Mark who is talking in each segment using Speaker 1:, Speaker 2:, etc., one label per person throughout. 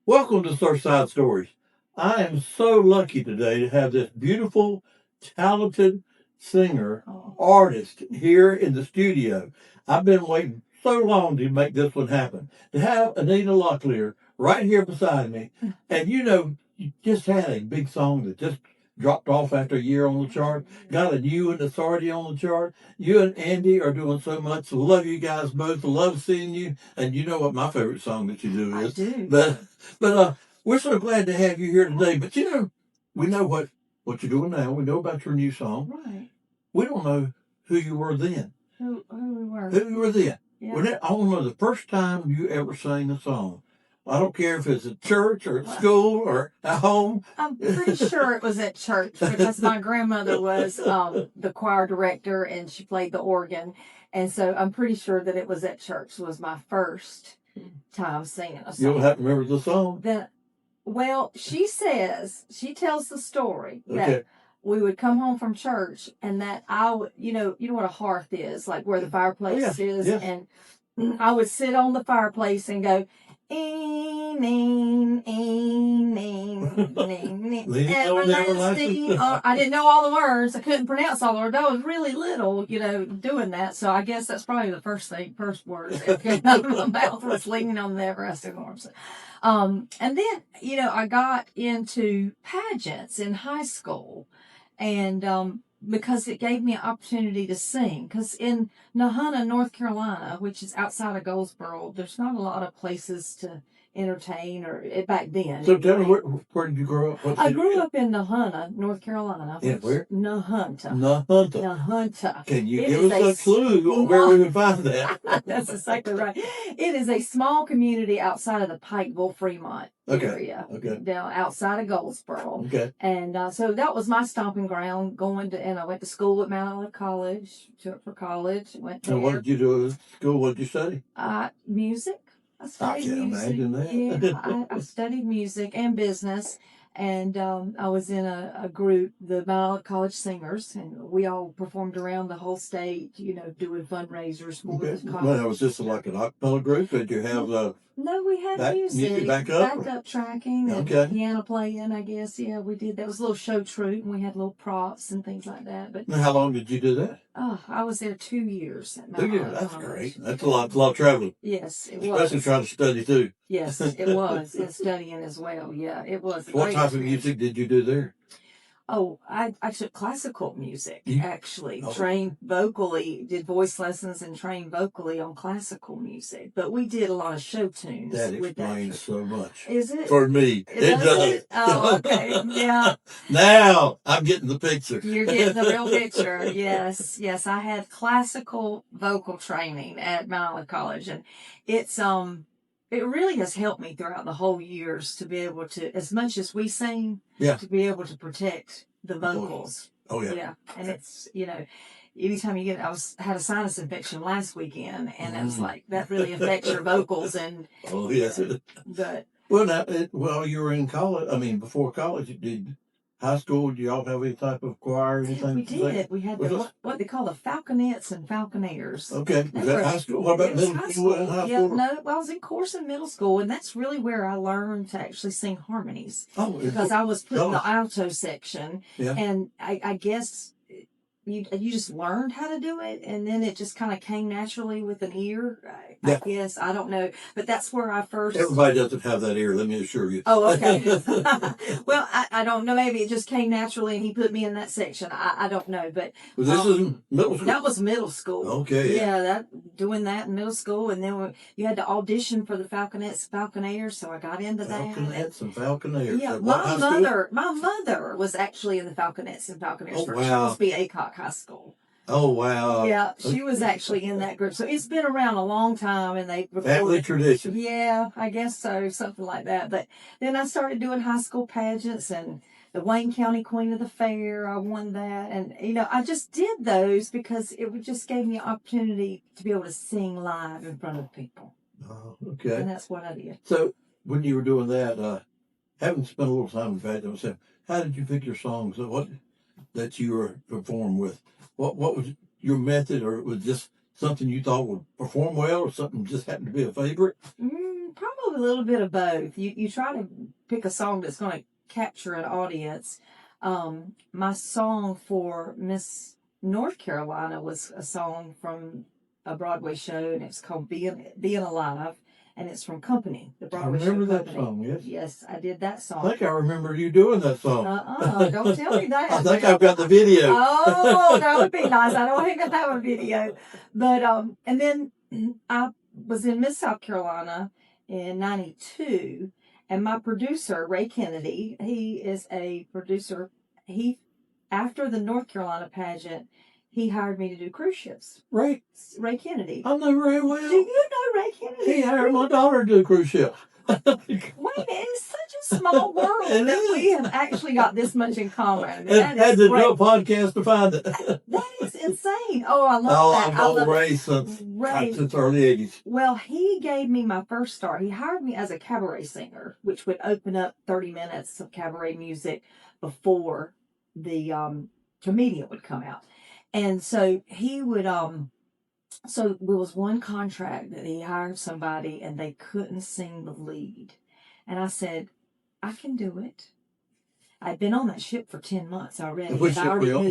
Speaker 1: Welcome to Surfside Stories. I am so lucky today to have this beautiful, talented singer, artist here in the studio. I've been waiting so long to make this one happen. To have Oneida Locklair right here beside me. And you just had a big song that just dropped off after a year on the chart, got a new and authority on the chart. You and Andy are doing so much. Love you guys both. Love seeing you. And you know what my favorite song that you do is.
Speaker 2: I do.
Speaker 1: But we're so glad to have you here today. But we know what you're doing now. We know about your new song.
Speaker 2: Right.
Speaker 1: We don't know who you were then.
Speaker 2: Who we were.
Speaker 1: Who you were then.
Speaker 2: Yeah.
Speaker 1: I want to know the first time you ever sang a song. I don't care if it's at church or at school or at home.
Speaker 2: I'm pretty sure it was at church because my grandmother was the choir director and she played the organ. And so I'm pretty sure that it was at church. It was my first time singing a song.
Speaker 1: You don't have to remember the song?
Speaker 2: Well, she tells the story that
Speaker 1: Okay.
Speaker 2: we would come home from church and that I would, you know what a hearth is, like where the fireplace is.
Speaker 1: Yes.
Speaker 2: And I would sit on the fireplace and go, everlasting. I didn't know all the words. I couldn't pronounce all the words. I was really little, doing that. So I guess that's probably the first words that came out of my mouth was leaning on the everlasting arms. And then, I got into pageants in high school and, because it gave me an opportunity to sing. Because in Nahunta, North Carolina, which is outside of Goldsboro, there's not a lot of places to entertain back then.
Speaker 1: So tell me, where did you grow up?
Speaker 2: I grew up in Nahunta, North Carolina.
Speaker 1: Yeah, where?
Speaker 2: Nahunta.
Speaker 1: Nahunta. Can you give us a clue on where we can find that?
Speaker 2: That's exactly right. It is a small community outside of the Pikeville, Fremont area.
Speaker 1: Okay.
Speaker 2: Down outside of Goldsboro.
Speaker 1: Okay.
Speaker 2: And so that was my stomping ground. And I went to school at Mount Olive College. For college. Went there.
Speaker 1: And what did you do at school? What did you study?
Speaker 2: Music. I studied
Speaker 1: can't
Speaker 2: music.
Speaker 1: imagine that.
Speaker 2: Yeah, I studied music and business, and I was in a group, the Mount Olive College Singers, and we all performed around the whole state, doing fundraisers for the college.
Speaker 1: Well, it was just like an acapella group. Did you have
Speaker 2: No, we had music. Backup tracking and piano playing, I guess. Yeah, we did. That was a little show troupe, and we had little props and things like that. But
Speaker 1: how long did you do that?
Speaker 2: Oh, I was there 2 years at Mount
Speaker 1: 2 years. That's great. That's a lot of traveling.
Speaker 2: Yes, it was.
Speaker 1: Especially trying to study too.
Speaker 2: Yes, it was. And studying as well. Yeah, it was.
Speaker 1: What type of music did you do there?
Speaker 2: Oh, I took classical music, actually. Trained vocally, did voice lessons and trained vocally on classical music. But we did a lot of show tunes.
Speaker 1: That explains so much.
Speaker 2: Is it?
Speaker 1: For me. It does.
Speaker 2: Oh, okay. Yeah.
Speaker 1: Now I'm getting the picture.
Speaker 2: You're getting the real picture. Yes. Yes. I had classical vocal training at Mount Olive College. And it really has helped me throughout the whole years to be able to, as much as we sing, to be able to protect the vocals.
Speaker 1: Oh, yeah.
Speaker 2: Yeah. And it's, anytime you had a sinus infection last weekend, and it was like, that really affects your vocals. And
Speaker 1: oh, yes.
Speaker 2: But
Speaker 1: while you were in college, before college, high school, do y'all have any type of choir or anything?
Speaker 2: We did. We had what they call the falconettes and falconers.
Speaker 1: Okay. Was that high school? What about middle school and high school?
Speaker 2: No, I was in chorus in middle school, and that's really where I learned to actually sing harmonies.
Speaker 1: Oh,
Speaker 2: because I was put in the alto section,
Speaker 1: yeah.
Speaker 2: And I guess you just learned how to do it, and then it just kind of came naturally with an ear. I guess, I don't know, but that's where I first.
Speaker 1: Everybody doesn't have that ear, let me assure you.
Speaker 2: Oh, okay. Well, I don't know. Maybe it just came naturally, and he put me in that section. I don't know, but
Speaker 1: this is middle school.
Speaker 2: That was middle school.
Speaker 1: Okay.
Speaker 2: Yeah, doing that in middle school, and then you had to audition for the falconettes, falconers. So I got into that.
Speaker 1: Falconettes and falconers.
Speaker 2: Yeah, my mother was actually in the falconettes and falconers.
Speaker 1: Oh,
Speaker 2: first.
Speaker 1: wow.
Speaker 2: She was to be Acock High School.
Speaker 1: Oh, wow.
Speaker 2: Yeah, she was actually in that group. So it's been around a long time, and they recorded.
Speaker 1: Family tradition.
Speaker 2: Yeah, I guess so, something like that. But then I started doing high school pageants and the Wayne County Queen of the Fair. I won that. And, I just did those because it just gave me an opportunity to be able to sing live in front of people.
Speaker 1: Oh, okay.
Speaker 2: And that's what I did.
Speaker 1: So when you were doing that, having spent a little time in pageants, how did you pick your songs? What that you were performed with? What was your method, or was just something you thought would perform well, or something just happened to be a favorite?
Speaker 2: Probably a little bit of both. You try to pick a song that's going to capture an audience. My song for Miss North Carolina was a song from a Broadway show, and it's called Being Alive, and it's from Company, the
Speaker 1: I
Speaker 2: Broadway
Speaker 1: remember
Speaker 2: show
Speaker 1: that
Speaker 2: Company.
Speaker 1: song, yes.
Speaker 2: Yes, I did that
Speaker 1: I
Speaker 2: song.
Speaker 1: think I remember you doing that song.
Speaker 2: Don't tell me that.
Speaker 1: I think I've got the video.
Speaker 2: Oh, that would be nice. I don't think I have a video. But and then I was in Miss South Carolina in '92, and my producer, Ray Kennedy, he is a producer. He, after the North Carolina pageant, he hired me to do cruise ships.
Speaker 1: Ray
Speaker 2: Kennedy.
Speaker 1: I know Ray well.
Speaker 2: Do you know Ray Kennedy?
Speaker 1: He hired my daughter to do cruise ships.
Speaker 2: Wait a minute, it's such a small world that we have actually got this much in common.
Speaker 1: And had to do a podcast to find it.
Speaker 2: That is insane. Oh, I love that.
Speaker 1: I've known Ray since early 80s.
Speaker 2: Well, he gave me my first start. He hired me as a cabaret singer, which would open up 30 minutes of cabaret music before the comedian would come out. And so he would so there was one contract that he hired somebody and they couldn't sing the lead. And I said, I can do it. I'd been on that ship for 10 months already.
Speaker 1: Which ship were you on?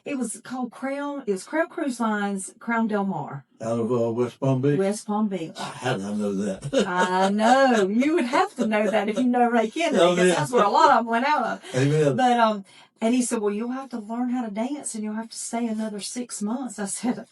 Speaker 2: It was called Crown. It was Crown Cruise Lines, Crown Del Mar.
Speaker 1: Out of West Palm Beach?
Speaker 2: West Palm Beach.
Speaker 1: How did I know that?
Speaker 2: I know. You would have to know that if you know Ray Kennedy, because that's where a lot of them went out of.
Speaker 1: Amen.
Speaker 2: But, and he said, well, you'll have to learn how to dance and you'll have to stay another 6 months. I said,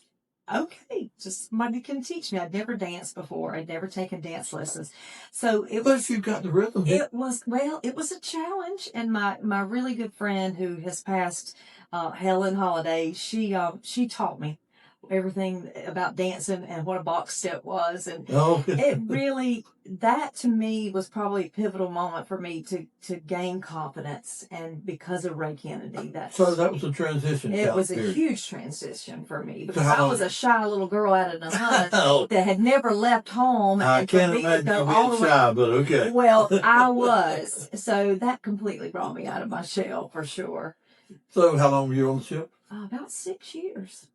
Speaker 2: okay, just somebody can teach me. I'd never danced before. I'd never taken dance lessons. So it was.
Speaker 1: But you got the rhythm.
Speaker 2: It was a challenge. And my really good friend who has passed, Helen Holiday, she taught me everything about dancing and what a box step was. And it really, that to me was probably a pivotal moment for me to gain confidence. And because of Ray Kennedy,
Speaker 1: so that was a transition.
Speaker 2: It was a huge transition for me because I was a shy little girl out of the hunt that had never left home.
Speaker 1: I can't imagine you being shy, but okay.
Speaker 2: Well, I was. So that completely brought me out of my shell for sure.
Speaker 1: So how long were you on the ship?
Speaker 2: About 6 years.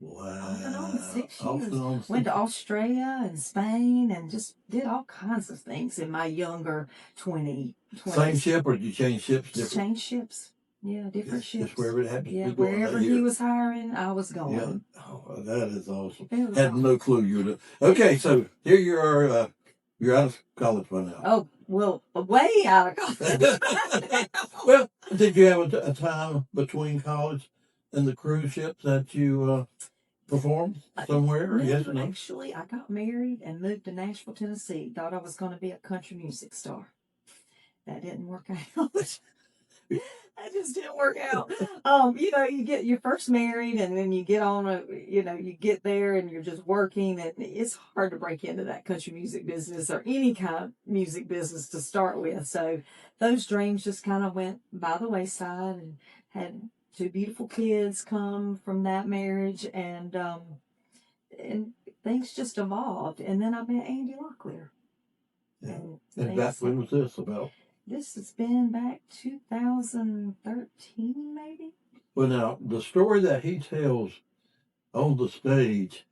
Speaker 1: Wow.
Speaker 2: Off and on 6 years. Went to Australia and Spain and just did all kinds of things in my younger 20s.
Speaker 1: Same ship or did you change ships?
Speaker 2: Just change ships. Yeah, different ships.
Speaker 1: Just wherever it happened.
Speaker 2: Yeah, wherever he was hiring, I was going.
Speaker 1: Yeah. Oh, that is awesome. Had no clue you were doing. Okay, so here you are. You're out of college by now.
Speaker 2: Oh, well, way out of college.
Speaker 1: Well, did you have a time between college and the cruise ships that you performed somewhere?
Speaker 2: No,
Speaker 1: Yes or no?
Speaker 2: Actually, I got married and moved to Nashville, Tennessee. Thought I was going to be a country music star. That didn't work out. That just didn't work out. You're first married and then you get on you get there and you're just working and it's hard to break into that country music business or any kind of music business to start with. So those dreams just kind of went by the wayside and had 2 beautiful kids come from that marriage and things just evolved. And then I met Andy Locklair.
Speaker 1: Yeah. And back when was this about?
Speaker 2: This has been back 2013, maybe.
Speaker 1: Well, now, the story that he tells on the stage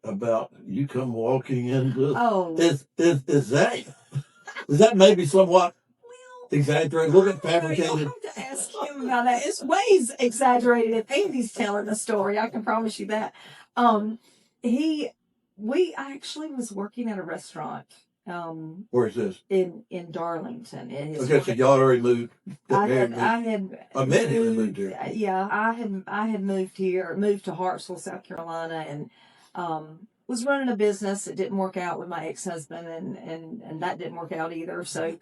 Speaker 1: about you come walking into is that maybe somewhat exaggerated, a little bit fabricated?
Speaker 2: You'll have to ask him about that. It's way exaggerated if Andy's telling the story. I can promise you that. We actually was working at a restaurant.
Speaker 1: Where is this?
Speaker 2: In Darlington.
Speaker 1: Okay, so y'all already moved.
Speaker 2: I met
Speaker 1: him and moved here.
Speaker 2: Yeah, I had moved to Hartsville, South Carolina, and was running a business. It didn't work out with my ex-husband, and that didn't work out either. So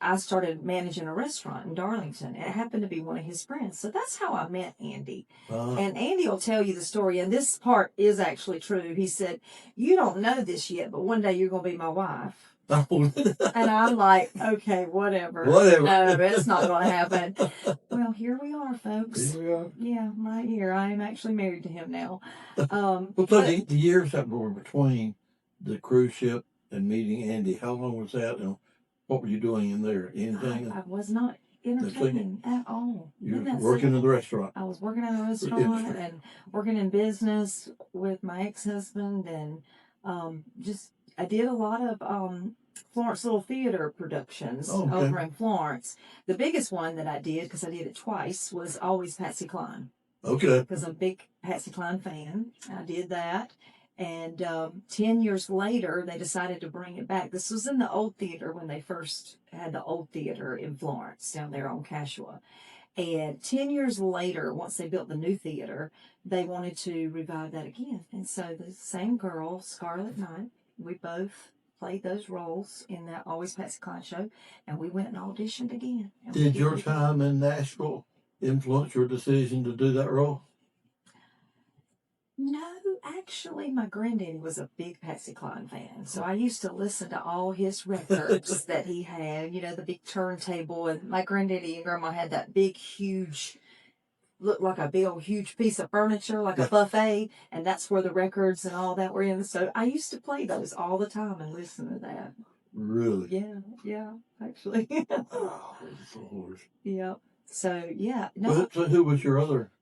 Speaker 2: I started managing a restaurant in Darlington, and it happened to be one of his friends. So that's how I met Andy. And Andy will tell you the story, and this part is actually true. He said, "You don't know this yet, but one day you're going to be my wife." And I'm like, okay, whatever. No, it's not going to happen. Well, here we are, folks.
Speaker 1: Here we are.
Speaker 2: Yeah, right here. I am actually married to him now.
Speaker 1: So the years that were between the cruise ship and meeting Andy, how long was that, and what were you doing in there? Anything?
Speaker 2: I was not entertaining at all.
Speaker 1: You were working in the restaurant.
Speaker 2: I was working in the restaurant and working in business with my ex-husband, and I did a lot of Florence Little Theater productions
Speaker 1: Oh, okay.
Speaker 2: over in Florence. The biggest one that I did, because I did it twice, was always Patsy Cline.
Speaker 1: Okay.
Speaker 2: Because I'm a big Patsy Cline fan. I did that. And 10 years later, they decided to bring it back. This was in the old theater when they first had the old theater in Florence down there on Cashua. And 10 years later, once they built the new theater, they wanted to revive that again. And so the same girl, Scarlett Knight, we both played those roles in that Always Patsy Cline show, and we went and auditioned again.
Speaker 1: Did your time in Nashville influence your decision to do that role?
Speaker 2: No, actually, my granddaddy was a big Patsy Cline fan, so I used to listen to all his records that he had, the big turntable, and my granddaddy and grandma had that big, huge, looked like a big old huge piece of furniture, like a buffet, and that's where the records and all that were in, so I used to play those all the time and listen to that.
Speaker 1: Really?
Speaker 2: Yeah, actually.
Speaker 1: Oh, Lord.
Speaker 2: Yeah, so, yeah. No.
Speaker 1: Well, so who was your other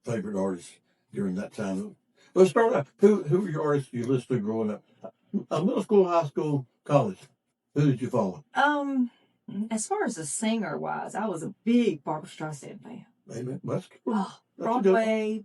Speaker 1: favorite artist during that time? Let's start out. Who were your artists you listened to growing up? Middle school, high school, college. Who did you follow?
Speaker 2: As far as a singer wise, I was a big Barbra Streisand fan.
Speaker 1: Amen. That's cool.
Speaker 2: Oh, Broadway,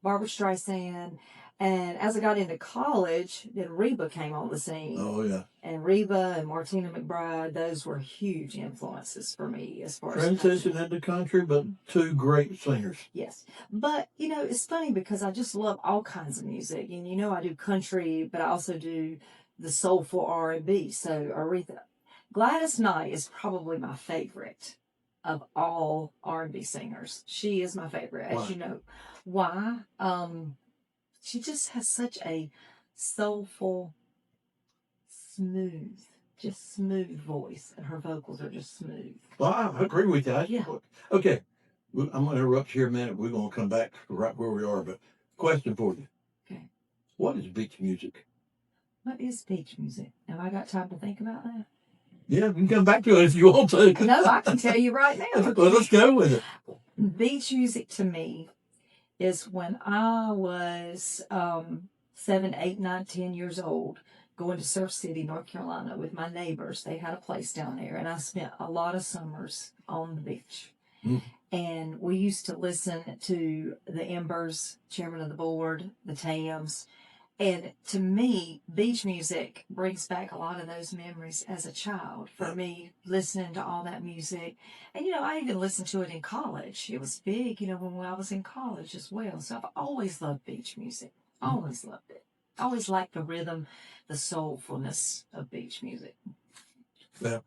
Speaker 2: Barbra Streisand. And as I got into college, then Reba came on the scene.
Speaker 1: Oh, yeah.
Speaker 2: And Reba and Martina McBride, those were huge influences for me as far as
Speaker 1: transition into country, but two great singers.
Speaker 2: Yes. But, it's funny because I just love all kinds of music. And, I do country, but I also do the soulful R&B. So Aretha. Gladys Knight is probably my favorite of all R&B singers. She is my favorite, as you know. Why? She just has such a soulful, smooth voice, and her vocals are just smooth.
Speaker 1: Well, I agree with you.
Speaker 2: Yeah.
Speaker 1: Okay, I'm going to interrupt you here a minute. We're going to come back right where we are, but question for you.
Speaker 2: Okay.
Speaker 1: What is beach music?
Speaker 2: What is beach music? Have I got time to think about that?
Speaker 1: Yeah, we can come back to it if you want to.
Speaker 2: No, I can tell you right now.
Speaker 1: Well, let's go with it.
Speaker 2: Beach music to me is when I was 7, 8, 9, 10 years old, going to Surf City, North Carolina with my neighbors. They had a place down there, and I spent a lot of summers on the beach. Mm. And we used to listen to the Embers, chairman of the board, the Tams. And to me, beach music brings back a lot of those memories as a child. For me, listening to all that music. And, I even listened to it in college. It was big, when I was in college as well. So I've always loved beach music. Always loved it. Always liked the rhythm, the soulfulness of beach music.
Speaker 1: Well,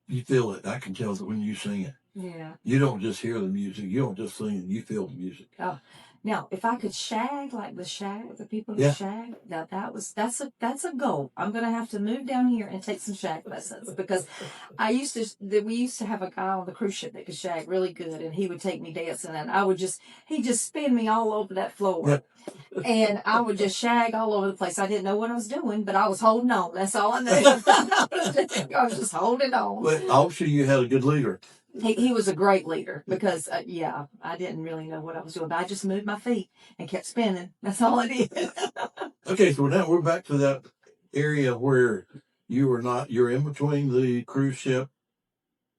Speaker 1: you feel it. I can tell that when you sing it.
Speaker 2: Yeah.
Speaker 1: You don't just hear the music. You don't just sing it. You feel the music.
Speaker 2: Oh. Now, if I could shag like the people who shag, that's a goal. I'm gonna have to move down here and take some shag lessons because we used to have a guy on the cruise ship that could shag really good, and he would take me dancing, and he'd just spin me all over that floor, and I would just shag all over the place. I didn't know what I was doing, but I was holding on. That's all I knew. I was just holding on.
Speaker 1: Well, obviously you had a good leader.
Speaker 2: He was a great leader because, I didn't really know what I was doing. But I just moved my feet and kept spinning. That's all I did.
Speaker 1: Okay, so now we're back to that area where you're in between the cruise ship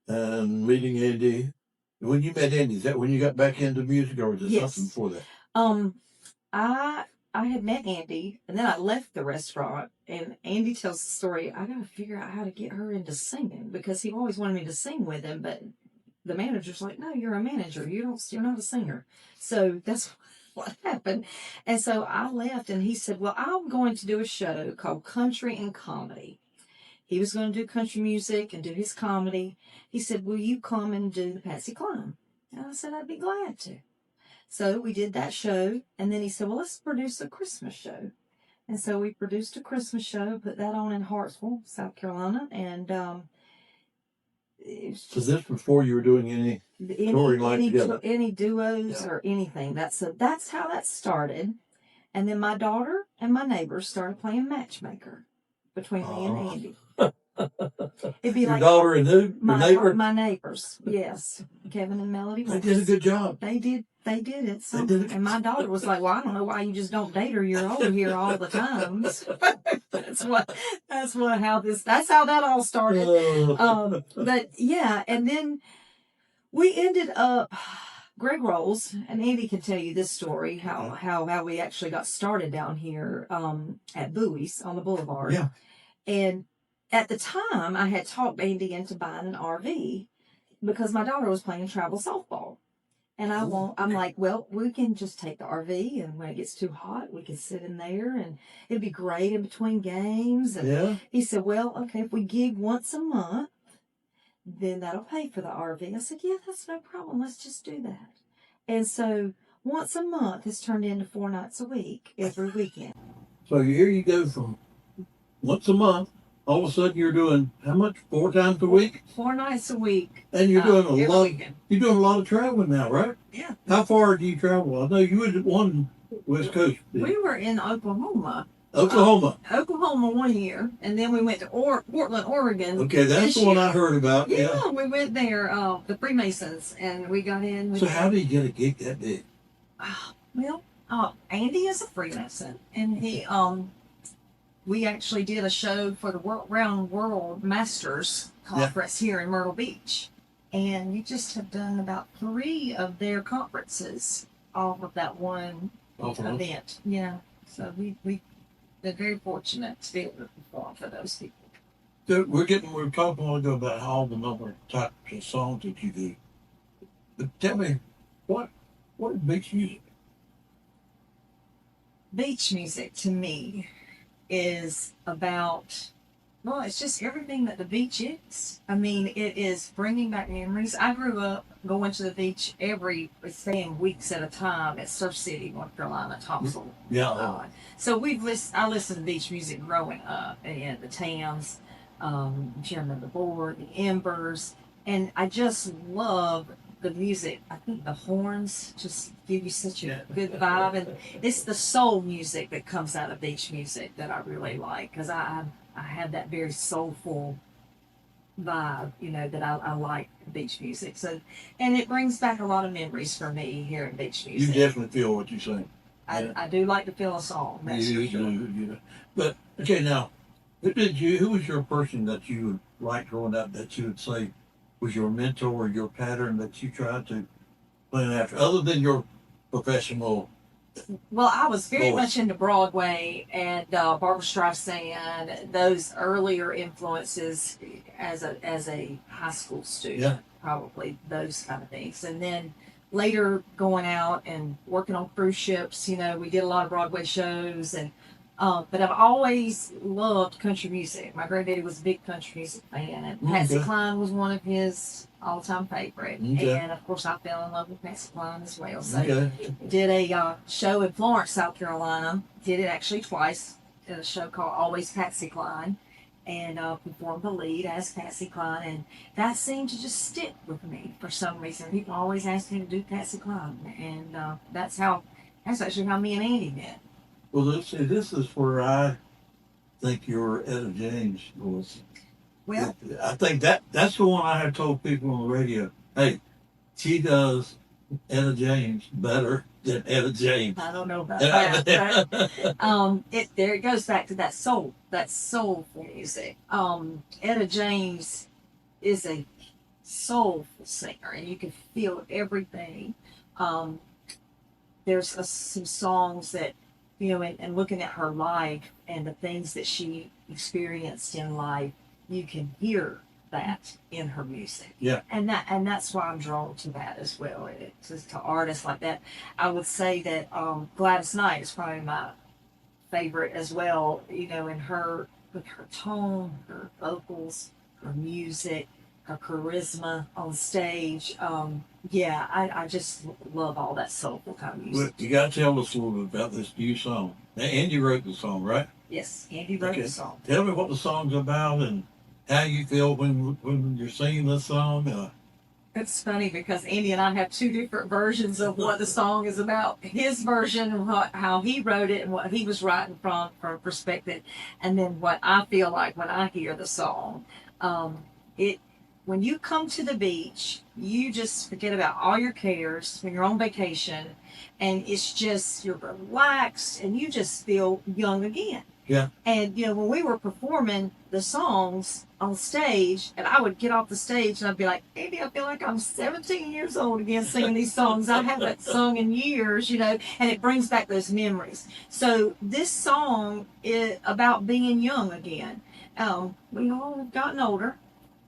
Speaker 1: and meeting Andy. When you met Andy, is that when you got back into music, or was it something before that?
Speaker 2: I had met Andy, and then I left the restaurant, and Andy tells the story. I got to figure out how to get her into singing because he always wanted me to sing with him, but the manager's like, no, you're a manager. You're not a singer. So that's what happened. And so I left, and he said, well, I'm going to do a show called Country and Comedy. He was going to do country music and do his comedy. He said, will you come and do the Patsy Cline? And I said, I'd be glad to. So we did that show, and then he said, well, let's produce a Christmas show. And so we produced a Christmas show, put that on in Hartsville, South Carolina, and
Speaker 1: so this before you were doing any touring like together?
Speaker 2: Any duos or anything. That's how that started. And then my daughter and my neighbors started playing matchmaker between me and Andy. It'd be
Speaker 1: your daughter and who? Your neighbor?
Speaker 2: My neighbors, yes. Kevin and Melody
Speaker 1: They
Speaker 2: Morris.
Speaker 1: did a good job.
Speaker 2: They did it. So,
Speaker 1: They did a good
Speaker 2: and my daughter was like, "Well, I don't know why you just don't date her. You're over here all the time." So that's how that all started. But yeah, and then we ended up. Greg Rolls, and Andy can tell you this story, how we actually got started down here at Bowie's on the boulevard.
Speaker 1: Yeah.
Speaker 2: And at the time, I had talked Andy into buying an RV because my daughter was playing travel softball. And I'm like, well, we can just take the RV, and when it gets too hot, we can sit in there, and it'd be great in between games. And he said, well, okay, if we gig once a month, then that'll pay for the RV. I said, yeah, that's no problem. Let's just do that. And so once a month has turned into 4 nights a week, every weekend.
Speaker 1: So here you go from once a month, all of a sudden you're doing how much? 4 times a week?
Speaker 2: 4 nights a week.
Speaker 1: And you're doing
Speaker 2: every
Speaker 1: a lot.
Speaker 2: Weekend.
Speaker 1: You're doing a lot of traveling now, right?
Speaker 2: Yeah.
Speaker 1: How far do you travel? I know you were one West Coast.
Speaker 2: We were in Oklahoma.
Speaker 1: Oklahoma
Speaker 2: 1 year, and then we went to Portland, Oregon.
Speaker 1: Okay, that's the one I heard about.
Speaker 2: Yeah, we went there, the Freemasons, and we got in.
Speaker 1: So how did you get a gig that big?
Speaker 2: Well, Andy is a Freemason, and we actually did a show for the Round World Masters Conference here in Myrtle Beach, and we just have done about 3 of their conferences off of that one event. Yeah, so we. They're very fortunate to be able to perform for those people.
Speaker 1: So we're talking a while ago about all the number types of songs that you do. But tell me, what is beach music?
Speaker 2: Beach music to me is about, well, it's just everything that the beach is. I mean, it is bringing back memories. I grew up going to the beach staying weeks at a time at Surf City, North Carolina, Topsail.
Speaker 1: Yeah.
Speaker 2: So I listened to beach music growing up, and the Tams, Chairman of the Board, the Embers, and I just love the music. I think the horns just give you such a good vibe, and it's the soul music that comes out of beach music that I really like, because I have that very soulful vibe, that I like beach music. So, and it brings back a lot of memories for me here at beach music.
Speaker 1: You definitely feel what you sing.
Speaker 2: I do like to feel a song. That's for sure.
Speaker 1: But okay, now, who was your person that you liked growing up that you would say was your mentor or your pattern that you tried to plan after, other than your professional?
Speaker 2: Well, I was very much into Broadway and Barbra Streisand, those earlier influences as a high school student, probably those kind of things. And then later going out and working on cruise ships, we did a lot of Broadway shows, and but I've always loved country music. My granddaddy was a big country music fan, and Patsy Cline was one of his all-time favorite. And of course, I fell in love with Patsy Cline as well. So did a show in Florence, South Carolina. Did it actually twice. Did a show called Always Patsy Cline, and performed the lead as Patsy Cline, and that seemed to just stick with me for some reason. People always asked me to do Patsy Cline, and that's actually how me and Andy met.
Speaker 1: Well, this is where I think your Etta James was.
Speaker 2: Well,
Speaker 1: I think that's the one I have told people on the radio. Hey, she does Etta James better than Etta James.
Speaker 2: I don't know about that. Right? There it goes back to that soulful music. Etta James is a soulful singer, and you can feel everything. There's some songs that, and looking at her life and the things that she experienced in life, you can hear that in her music.
Speaker 1: Yeah.
Speaker 2: And that's why I'm drawn to that as well. To artists like that. I would say that Gladys Knight is probably my favorite as well, in her, with her tone, her vocals, her music, her charisma on stage. I just love all that soulful kind of music.
Speaker 1: Well, you got to tell us a little bit about this new song. Now, Andy wrote the song, right?
Speaker 2: Yes, Andy wrote the song.
Speaker 1: Tell me what the song's about and how you feel when you're singing this song.
Speaker 2: It's funny because Andy and I have 2 different versions of what the song is about. His version, how he wrote it and what he was writing from perspective, and then what I feel like when I hear the song. when you come to the beach, you just forget about all your cares when you're on vacation, and it's just you're relaxed and you just feel young again.
Speaker 1: Yeah.
Speaker 2: And when we were performing the songs on stage, and I would get off the stage and I'd be like, Andy, I feel like I'm 17 years old again singing these songs I haven't sung in years, and it brings back those memories. So this song is about being young again. We all have gotten older.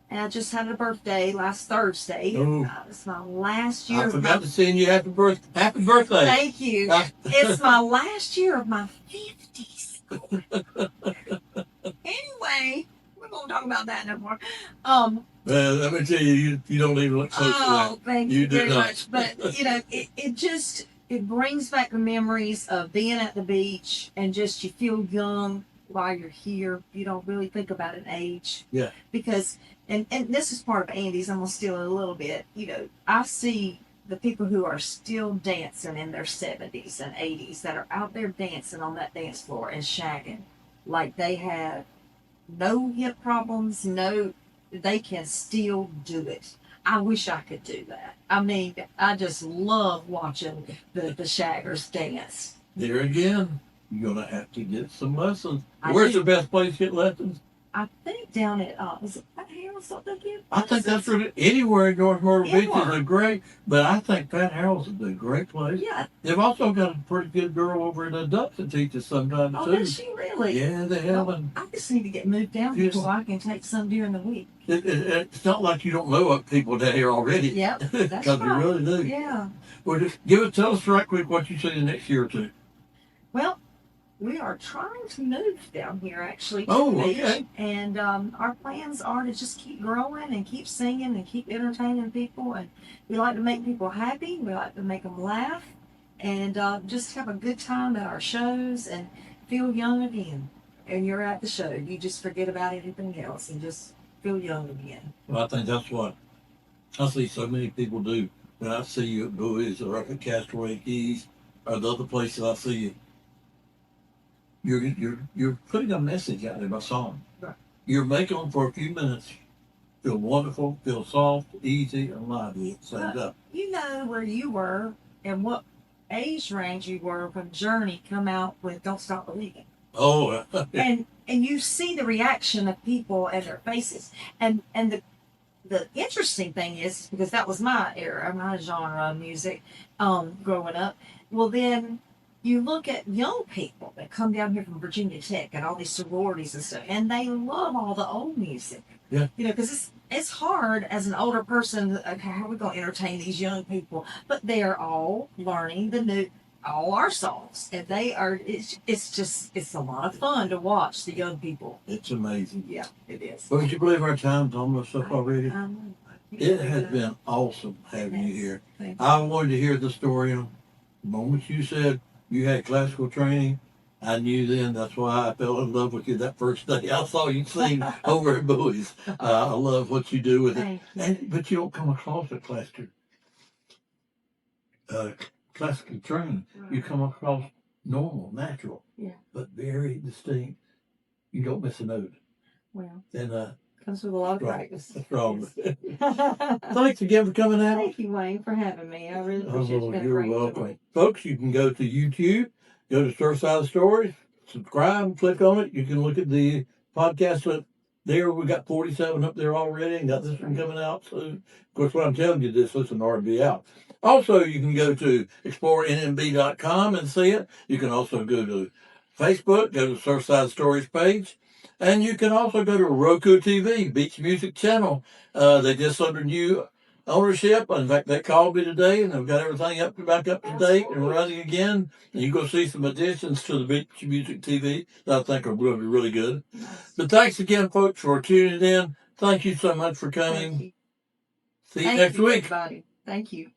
Speaker 2: And I just had a birthday last Thursday.
Speaker 1: Oh.
Speaker 2: It's my last year.
Speaker 1: I forgot to sing you happy birthday.
Speaker 2: Thank you. It's my last year of my 50s. Anyway, we're going to talk about that no more.
Speaker 1: Let me tell you, you don't even look close to that.
Speaker 2: Oh, thank you very
Speaker 1: not.
Speaker 2: much. But, it brings back the memories of being at the beach and just you feel young while you're here. You don't really think about an age.
Speaker 1: Yeah.
Speaker 2: Because, and this is part of Andy's, I'm going to steal it a little bit. I see the people who are still dancing in their 70s and 80s that are out there dancing on that dance floor and shagging like they have no hip problems, they can still do it. I wish I could do that. I mean, I just love watching the shaggers dance.
Speaker 1: There again, you're going to have to get some lessons. Where's the best place to get lessons?
Speaker 2: I think down at, is it Fat Harold's something again?
Speaker 1: I think that's really, anywhere in North Myrtle Beach is a great, but I think Fat Harold's is a great place.
Speaker 2: Yeah.
Speaker 1: They've also got a pretty good girl over in the Ducks that teaches sometimes too.
Speaker 2: Oh, does she really?
Speaker 1: Yeah, they have.
Speaker 2: I just need to get moved down here so I can take some during the week.
Speaker 1: It's not like you don't know people down here already.
Speaker 2: Yep, that's
Speaker 1: because
Speaker 2: right.
Speaker 1: you really do.
Speaker 2: Yeah.
Speaker 1: Well, just tell us right quick what you see the next year or two.
Speaker 2: Well, we are trying to move down here actually to
Speaker 1: Oh,
Speaker 2: the beach.
Speaker 1: okay.
Speaker 2: And our plans are to just keep growing and keep singing and keep entertaining people. And we like to make people happy. We like to make them laugh and just have a good time at our shows and feel young again. And you're at the show. You just forget about anything else and just feel young again.
Speaker 1: Well, I think that's what I see so many people do. When I see you at Bowie's or up at Castaway Keys or the other places I see you, you're putting a message out there by song.
Speaker 2: Right.
Speaker 1: You're making them for a few minutes feel wonderful, feel soft, easy, and lively at the same time.
Speaker 2: You know where you were and what age range you were when Journey come out with Don't Stop Believing.
Speaker 1: Oh,
Speaker 2: and you see the reaction of people and their faces. And the interesting thing is, because that was my era, my genre of music, growing up. Well, then you look at young people that come down here from Virginia Tech and all these sororities and stuff, and they love all the old music.
Speaker 1: Yeah.
Speaker 2: Because it's hard as an older person. Okay, how are we going to entertain these young people? But they are all learning all our songs, and they are. It's a lot of fun to watch the young people.
Speaker 1: It's amazing.
Speaker 2: Yeah, it is.
Speaker 1: Well, would you believe our time's almost up already? It has been awesome having you here. I wanted to hear the story. The moment you said you had classical training, I knew then. That's why I fell in love with you that first day I saw you sing over at Bowie's. I love what you do with it. But you don't come across a classical training. Right. You come across normal, natural, but very distinct. You don't miss a note.
Speaker 2: Well,
Speaker 1: then
Speaker 2: comes with a lot of practice.
Speaker 1: That's wrong. Thanks again for coming out.
Speaker 2: Thank you, Wayne, for having me. I really appreciate it.
Speaker 1: You're welcome. Folks, you can go to YouTube, go to Surfside Stories, subscribe, click on it. You can look at the podcast there. We got 47 up there already and got this one coming out soon. Of course, when I'm telling you this, listen, already be out. Also, you can go to explorenmb.com and see it. You can also go to Facebook, go to Surfside Stories page. And you can also go to Roku TV, Beach Music Channel. They just under new ownership. In fact, they called me today, and they've got everything back up to date and running again. And you go see some additions to the Beach Music TV that I think are going to be really good. But thanks again, folks, for tuning in. Thank you so much for coming. See you next week.
Speaker 2: Everybody. Thank you.